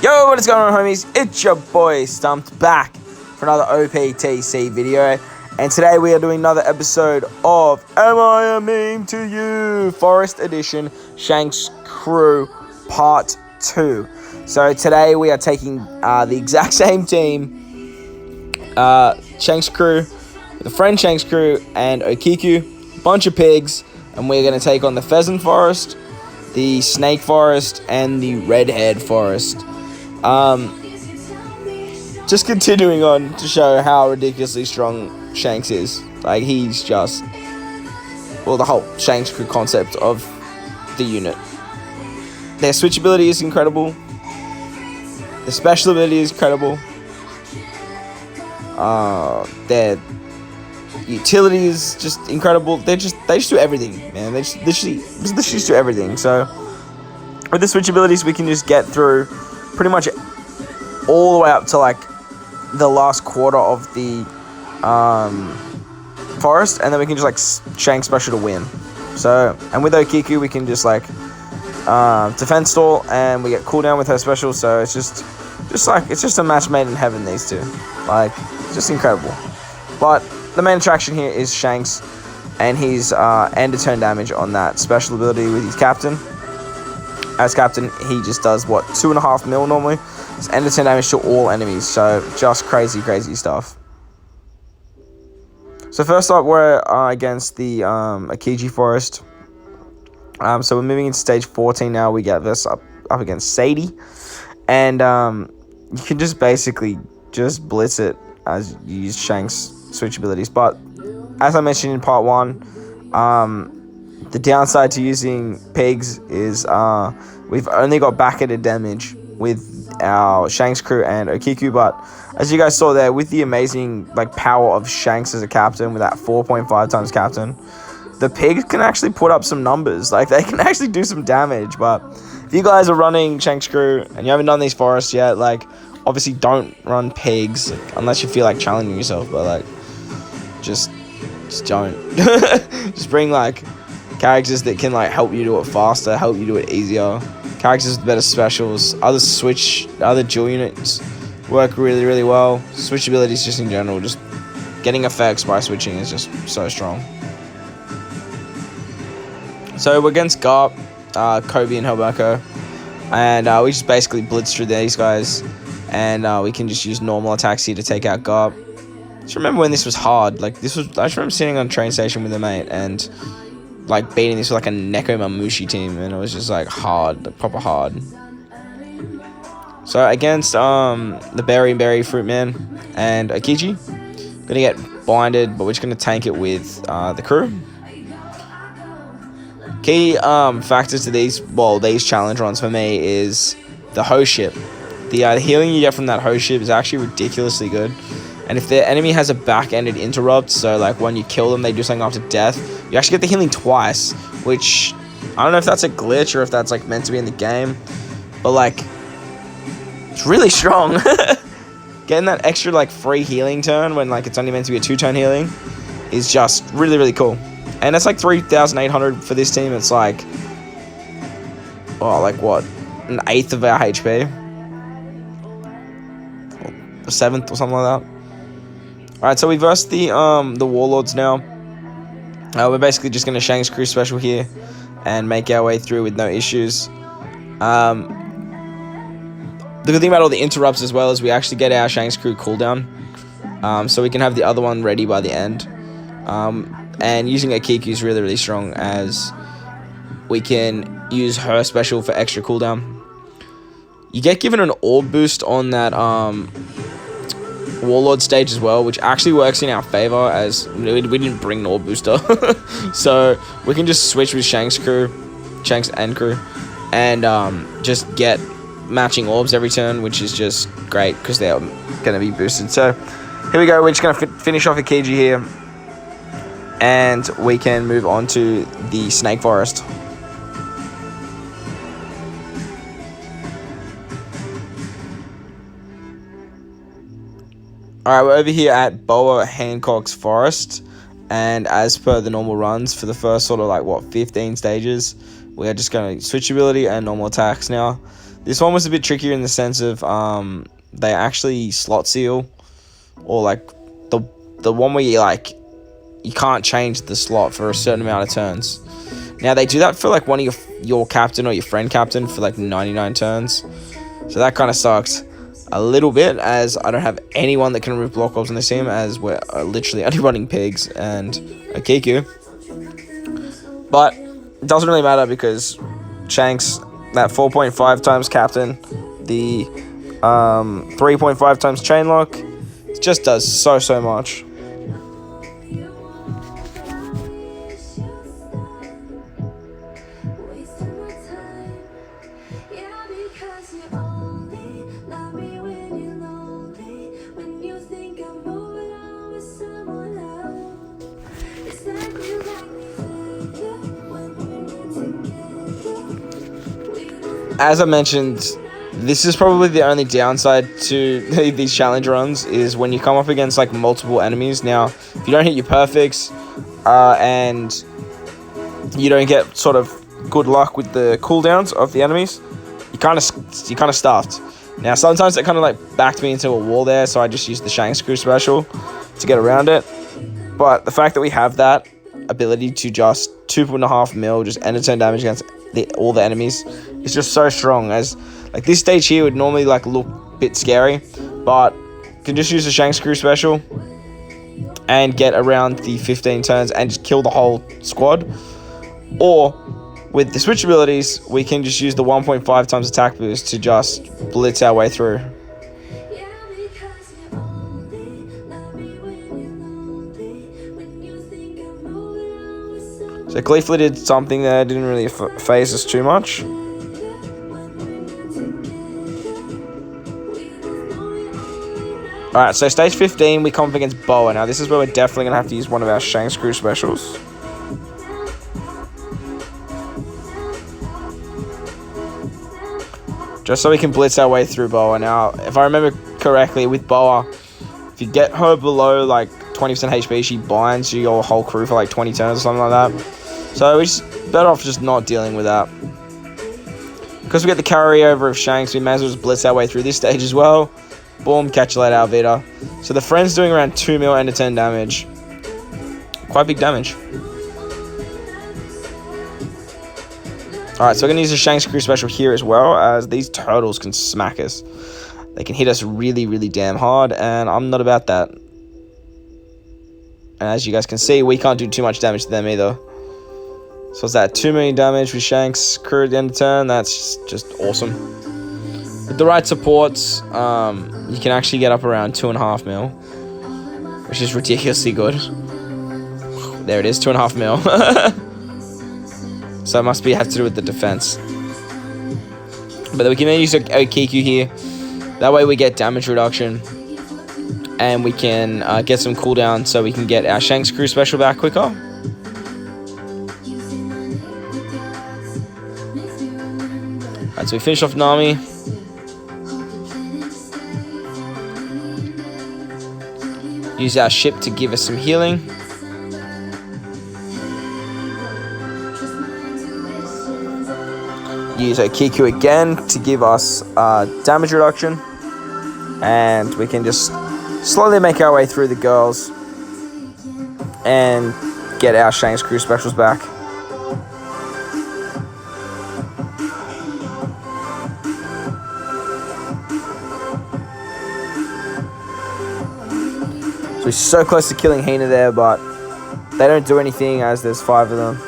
Yo, what is going on, homies? It's your boy Stumped back for another OPTC video, and today we are doing another episode of Am I a Meme to You? Forest Edition Shanks Crew Part 2. So today we are taking the exact same team, Shanks Crew, the friend Shanks Crew, and Okiku, bunch of pigs, and we're going to take on the Pheasant Forest, the Snake Forest, and the Redhead Forest. Just continuing on to show how ridiculously strong Shanks is. Like, he's just, well, the whole Shanks Crew concept of the unit. Their switchability is incredible. The special ability is incredible. Their utility is just incredible. They just do everything, man. They just literally do everything. So with the switch abilities, we can just get through pretty much all the way up to like the last quarter of the forest, and then we can just like Shank special to win. So, and with Okiku, we can just like defense stall, and we get cooldown with her special. So it's just like it's just a match made in heaven, these two. Like, it's just incredible. But the main attraction here is Shanks and his end of turn damage on that special ability with his captain. As captain, he just does, what, 2.5 mil normally? It's end of turn damage to all enemies, so just crazy stuff. So first up, we're against the Okiku Forest. So we're moving into stage 14 now. We get this up against Sadie. And you can just basically just blitz it as you use Shanks' switch abilities. But as I mentioned in part 1, the downside to using pigs is we've only got backeted damage with our Shanks Crew and Okiku, but as you guys saw there, with the amazing like power of Shanks as a captain, with that 4.5 times captain, the pigs can actually put up some numbers. Like, they can actually do some damage. But if you guys are running Shanks Crew and you haven't done these forests yet, like, obviously don't run pigs, like, unless you feel like challenging yourself. But like, just don't. Just bring like characters that can like help you do it faster, help you do it easier. Characters with better specials. Other dual units work really well. Switch abilities just in general, just getting effects by switching is just so strong. So we're against Garp, Kobe, and Helberko, and we just basically blitz through these guys, and we can just use normal attacks here to take out Garp. Just remember when this was hard. Like, I just remember sitting on a train station with a mate and like beating this with like a Neko Mamushi team, and it was just like hard, like proper hard. So against the Berry Fruit Man and Okiku, gonna get blinded, but we're just gonna tank it with the crew. Key factors to these challenge runs for me is the host ship. The healing you get from that host ship is actually ridiculously good. And if the enemy has a back-ended interrupt, so like when you kill them, they do something after death, you actually get the healing twice, which I don't know if that's a glitch or if that's like meant to be in the game, but like, it's really strong. Getting that extra like free healing turn when like it's only meant to be a 2-turn healing is just really cool. And it's like 3,800 for this team. It's like, oh, like what, an eighth of our HP, or a seventh or something like that. Alright, so we versed the Warlords now. We're basically just going to Shanks Crew special here and make our way through with no issues. The good thing about all the interrupts as well is we actually get our Shanks Crew cooldown. So we can have the other one ready by the end. And using Okiku is really strong, as we can use her special for extra cooldown. You get given an orb boost on that Warlord stage as well, which actually works in our favor, as we didn't bring an orb booster. So we can just switch with Shanks and crew, and just get matching orbs every turn, which is just great because they're going to be boosted. So here we go, we're just going to finish off Okiku here, and we can move on to the Snake Forest. Alright, we're over here at Boa Hancock's Forest, and as per the normal runs for the first sort of like, what, 15 stages, we are just going to switch ability and normal attacks now. This one was a bit trickier in the sense of they actually slot seal, or like the one where you can't change the slot for a certain amount of turns. Now they do that for like one of your captain or your friend captain for like 99 turns. So that kind of sucks a little bit, as I don't have anyone that can remove block orbs on this team, as we're literally only running pigs and Okiku. But it doesn't really matter because Shanks, that 4.5 times captain, the 3.5 times chain lock, it just does so much. As I mentioned, this is probably the only downside to these challenge runs, is when you come up against like multiple enemies. Now, if you don't hit your perfects, and you don't get sort of good luck with the cooldowns of the enemies, you kind of stuffed. Now, sometimes it kind of like backed me into a wall there, so I just used the Shanks Crew special to get around it. But the fact that we have that ability to just 2.5 mil, just end of turn damage against all the enemies, is just so strong. As like this stage here would normally like look a bit scary, but you can just use the Shanks Crew special and get around the 15 turns and just kill the whole squad. Or with the switch abilities, we can just use the 1.5 times attack boost to just blitz our way through. So Gleefully did something that didn't really phase us too much. Alright, so stage 15, we come up against Boa. Now, this is where we're definitely going to have to use one of our Shanks Crew specials. Just so we can blitz our way through Boa. Now, if I remember correctly, with Boa, if you get her below like 20% HP, she binds your whole crew for like 20 turns or something like that. So we're just better off just not dealing with that. Because we get the carryover of Shanks, we may as well just blitz our way through this stage as well. Boom, catch you later, Alvita. So the friend's doing around 2 mil end of 10 damage. Quite big damage. Alright, so we're going to use the Shanks Crew special here as well, as these turtles can smack us. They can hit us really damn hard, and I'm not about that. And as you guys can see, we can't do too much damage to them either. So what's that? 2 million damage with Shanks Crew at the end of turn. That's just awesome. With the right supports, you can actually get up around 2.5 mil, which is ridiculously good. There it is, 2.5 mil. So it must have to do with the defense. But we can then use Okiku here. That way we get damage reduction, and we can get some cooldown so we can get our Shanks Crew special back quicker. Alright, so we finish off Nami. Use our ship to give us some healing. Use Okiku again to give us damage reduction. And we can just slowly make our way through the girls and get our Shanks Crew specials back. So we're so close to killing Hina there, but they don't do anything as there's 5 of them.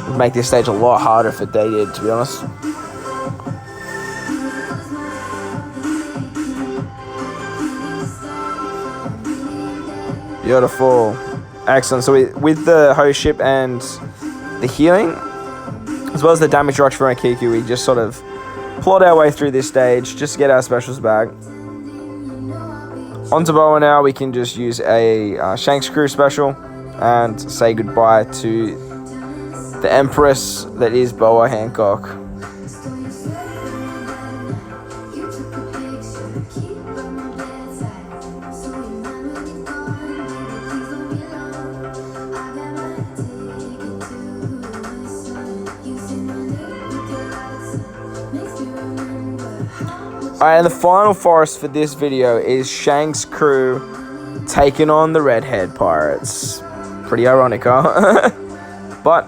Would make this stage a lot harder if they did, to be honest. Beautiful. Excellent. So with the host ship and the healing, as well as the damage reduction from Okiku, we just sort of plod our way through this stage just to get our specials back. Onto Boa now, we can just use a Shanks Crew special and say goodbye to the Empress that is Boa Hancock. Alright, and the final forest for this video is Shanks' crew taking on the redhead pirates. Pretty ironic, huh? But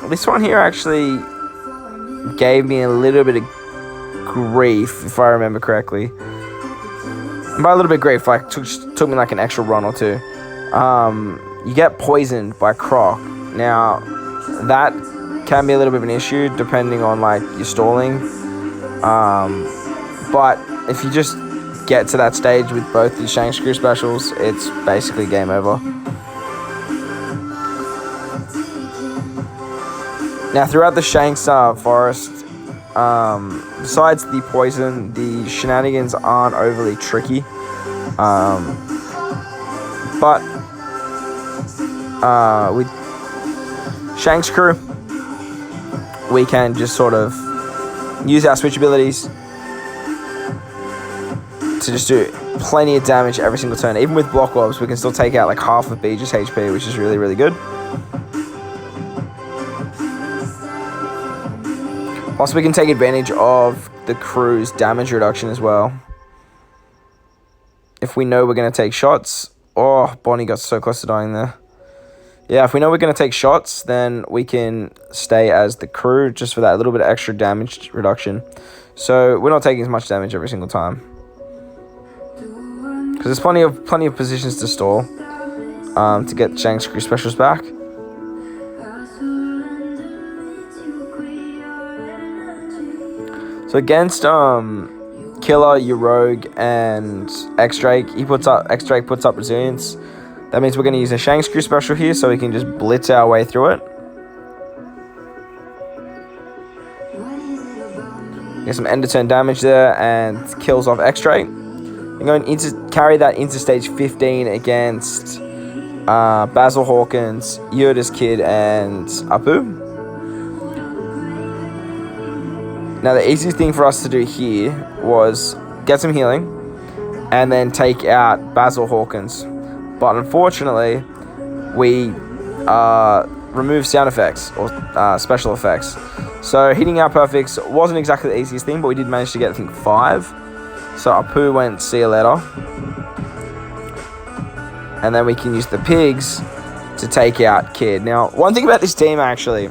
this one here actually gave me a little bit of grief, if I remember correctly. And by a little bit of grief, like took me like an extra run or two. You get poisoned by Croc. Now, that can be a little bit of an issue depending on like your stalling. But if you just get to that stage with both the Shanks crew specials, it's basically game over. Now, throughout the Shanks forest, besides the poison, the shenanigans aren't overly tricky. But with Shanks crew, we can just sort of use our switch abilities to just do plenty of damage every single turn. Even with block orbs, we can still take out like half of Beege's HP, which is really, really good. Plus, we can take advantage of the crew's damage reduction as well. If we know we're going to take shots. Oh, Bonnie got so close to dying there. Yeah, if we know we're going to take shots, then we can stay as the crew just for that little bit of extra damage reduction. So we're not taking as much damage every single time. Because there's plenty of positions to stall to get Shanks crew specials back. So against Killer, your Rogue, and X-Drake, X-Drake puts up resilience. That means we're going to use a Shanks crew special here so we can just blitz our way through it. Get some end of turn damage there and kills off X-Drake. I'm going to carry that into stage 15 against Basil Hawkins, Yoda's Kid, and Apu. Now, the easiest thing for us to do here was get some healing and then take out Basil Hawkins. But unfortunately, we removed sound effects or special effects. So hitting our perfects wasn't exactly the easiest thing, but we did manage to get, I think, 5. So Apu went, see you later. And then we can use the pigs to take out Kid. Now, one thing about this team, actually,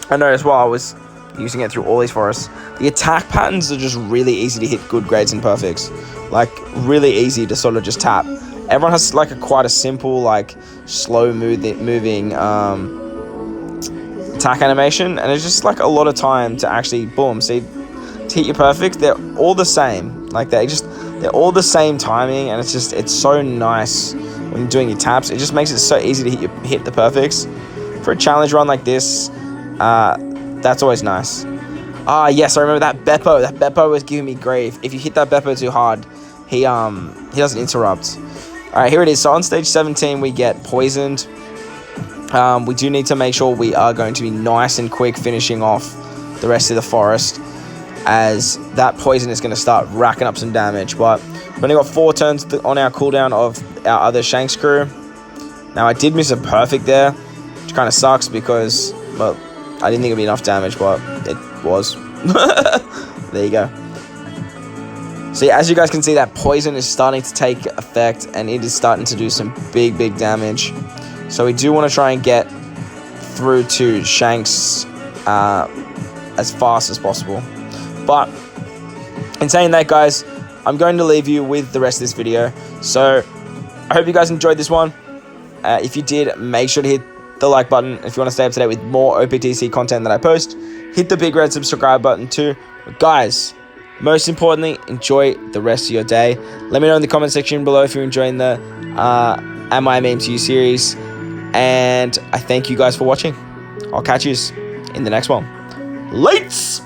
I noticed while I was using it through all these forests, the attack patterns are just really easy to hit good grades and perfects. Like, really easy to sort of just tap. Everyone has like quite a simple, like, slow moving attack animation, and it's just like a lot of time to actually boom. See, to hit your perfect, they're all the same. Like, they're all the same timing, and it's so nice when you're doing your taps. It just makes it so easy to hit the perfects. For a challenge run like this, that's always nice. Yes, I remember that Beppo. That Beppo was giving me grief. If you hit that Beppo too hard, he doesn't interrupt. Alright, here it is. So on stage 17, we get poisoned. We do need to make sure we are going to be nice and quick finishing off the rest of the forest, as that poison is going to start racking up some damage. But we've only got 4 turns on our cooldown of our other Shanks crew. Now, I did miss a perfect there, which kind of sucks because, well, I didn't think it'd be enough damage, but it was. There you go. So yeah, as you guys can see, that poison is starting to take effect, and it is starting to do some big damage. So we do want to try and get through to Shanks as fast as possible. But in saying that, guys, I'm going to leave you with the rest of this video. So I hope you guys enjoyed this one. If you did, make sure to hit the like button. If you want to stay up to date with more OPTC content that I post, hit the big red subscribe button too. But guys, most importantly, enjoy the rest of your day. Let me know in the comment section below if you're enjoying the Am I a Meme to You series. And I thank you guys for watching. I'll catch you in the next one. Lates!